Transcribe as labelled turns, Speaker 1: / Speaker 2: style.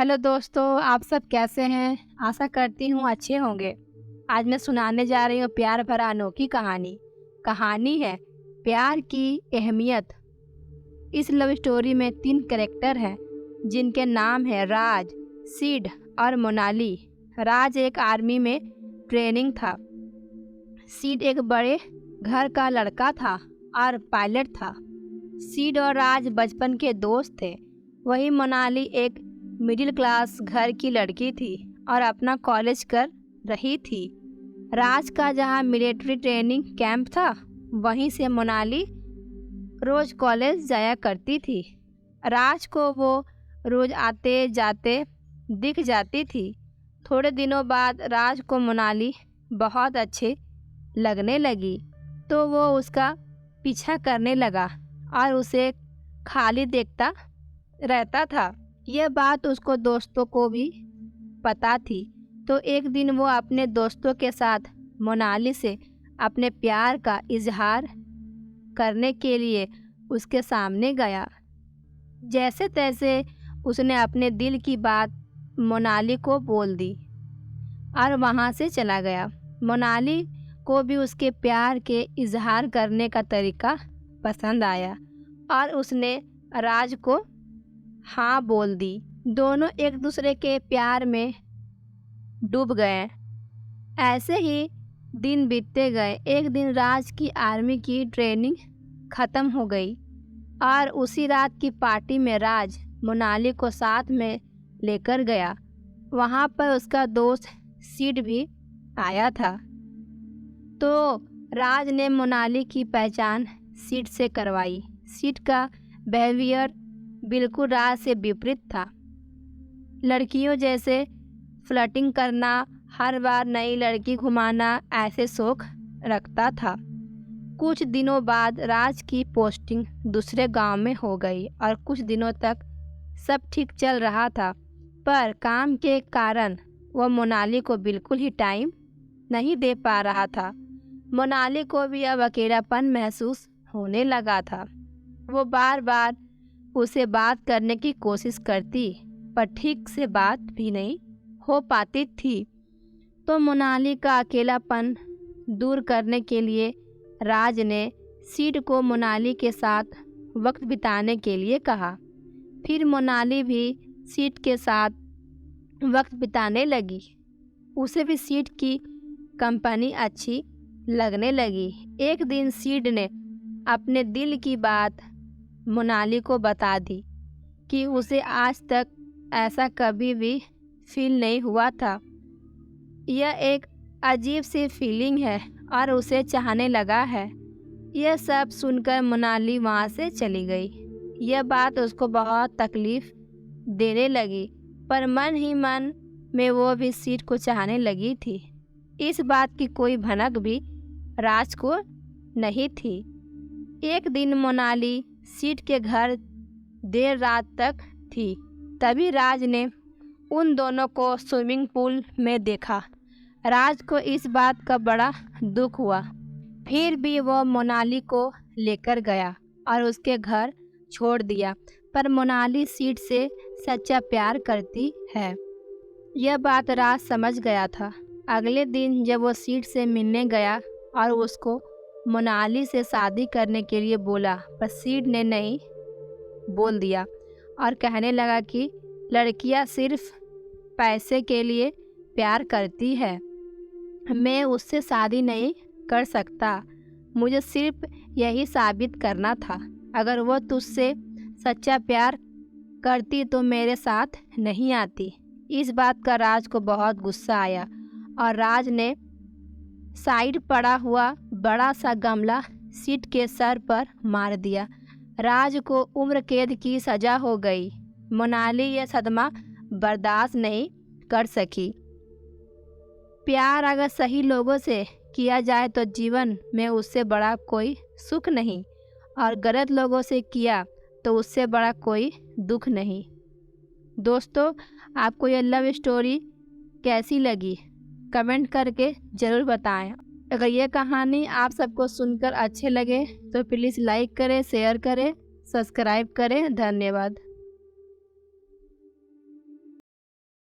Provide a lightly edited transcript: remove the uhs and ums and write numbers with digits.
Speaker 1: Hello दोस्तों, आप सब कैसे हैं? आशा करती हूँ अच्छे होंगे। आज मैं सुनाने जा रही हूँ प्यार भरा अनोखी कहानी। कहानी है प्यार की अहमियत। इस लव स्टोरी में 3 कैरेक्टर हैं जिनके नाम है राज, सिड और मोनाली। राज एक आर्मी में ट्रेनिंग था। सिड एक बड़े घर का लड़का था और पायलट था। सिड और राज बचपन के दोस्त थे। वही मोनाली एक मिडिल क्लास घर की लड़की थी और अपना कॉलेज कर रही थी। राज का जहाँ मिलिट्री ट्रेनिंग कैंप था, वहीं से मोनाली रोज कॉलेज जाया करती थी। राज को वो रोज आते जाते दिख जाती थी। थोड़े दिनों बाद राज को मोनाली बहुत अच्छे लगने लगी, तो वो उसका पीछा करने लगा और उसे खाली देखता रहता था। यह बात उसको दोस्तों को भी पता थी, तो एक दिन वो अपने दोस्तों के साथ मोनाली से अपने प्यार का इजहार करने के लिए उसके सामने गया। जैसे तैसे उसने अपने दिल की बात मोनाली को बोल दी और वहाँ से चला गया। मोनाली को भी उसके प्यार के इजहार करने का तरीका पसंद आया और उसने राज को हाँ बोल दी। दोनों एक दूसरे के प्यार में डूब गए। ऐसे ही दिन बीतते गए। एक दिन राज की आर्मी की ट्रेनिंग ख़त्म हो गई और उसी रात की पार्टी में राज मोनाली को साथ में लेकर गया। वहाँ पर उसका दोस्त सिड भी आया था। तो राज ने मोनाली की पहचान सिड से करवाई। सिड का बिहेवियर बिल्कुल राज से विपरीत था। लड़कियों जैसे फ्लर्टिंग करना, हर बार नई लड़की घुमाना, ऐसे शौक रखता था। कुछ दिनों बाद राज की पोस्टिंग दूसरे गांव में हो गई और कुछ दिनों तक सब ठीक चल रहा था, पर काम के कारण वह मोनाली को बिल्कुल ही टाइम नहीं दे पा रहा था। मोनाली को भी अब अकेलापन महसूस होने लगा था। वो बार बार उसे बात करने की कोशिश करती, पर ठीक से बात भी नहीं हो पाती थी। तो मोनाली का अकेलापन दूर करने के लिए राज ने सिड को मोनाली के साथ वक्त बिताने के लिए कहा। फिर मोनाली भी सिड के साथ वक्त बिताने लगी। उसे भी सिड की कंपनी अच्छी लगने लगी। एक दिन सिड ने अपने दिल की बात मोनाली को बता दी कि उसे आज तक ऐसा कभी भी फील नहीं हुआ था। यह एक अजीब सी फीलिंग है और उसे चाहने लगा है। यह सब सुनकर मोनाली वहाँ से चली गई। यह बात उसको बहुत तकलीफ़ देने लगी, पर मन ही मन में वो भी सिड को चाहने लगी थी। इस बात की कोई भनक भी राज को नहीं थी। एक दिन मोनाली सिड के घर देर रात तक थी। तभी राज ने उन दोनों को स्विमिंग पूल में देखा। राज को इस बात का बड़ा दुख हुआ, फिर भी वह मोनाली को लेकर गया और उसके घर छोड़ दिया। पर मोनाली सिड से सच्चा प्यार करती है, यह बात राज समझ गया था। अगले दिन जब वो सिड से मिलने गया और उसको मोनाली से शादी करने के लिए बोला, पर सिड ने नहीं बोल दिया और कहने लगा कि लड़कियां सिर्फ पैसे के लिए प्यार करती है। मैं उससे शादी नहीं कर सकता। मुझे सिर्फ यही साबित करना था। अगर वो तुझसे सच्चा प्यार करती तो मेरे साथ नहीं आती। इस बात का राज को बहुत गुस्सा आया और राज ने साइड पड़ा हुआ बड़ा सा गमला सिड के सर पर मार दिया। राज को उम्र कैद की सज़ा हो गई। मोनाली यह सदमा बर्दाश्त नहीं कर सकी। प्यार अगर सही लोगों से किया जाए तो जीवन में उससे बड़ा कोई सुख नहीं, और गलत लोगों से किया तो उससे बड़ा कोई दुख नहीं। दोस्तों, आपको यह लव स्टोरी कैसी लगी? कमेंट करके ज़रूर बताएं। अगर ये कहानी आप सबको सुनकर अच्छे लगे तो प्लीज़ लाइक करें, शेयर करें, सब्सक्राइब करें। धन्यवाद।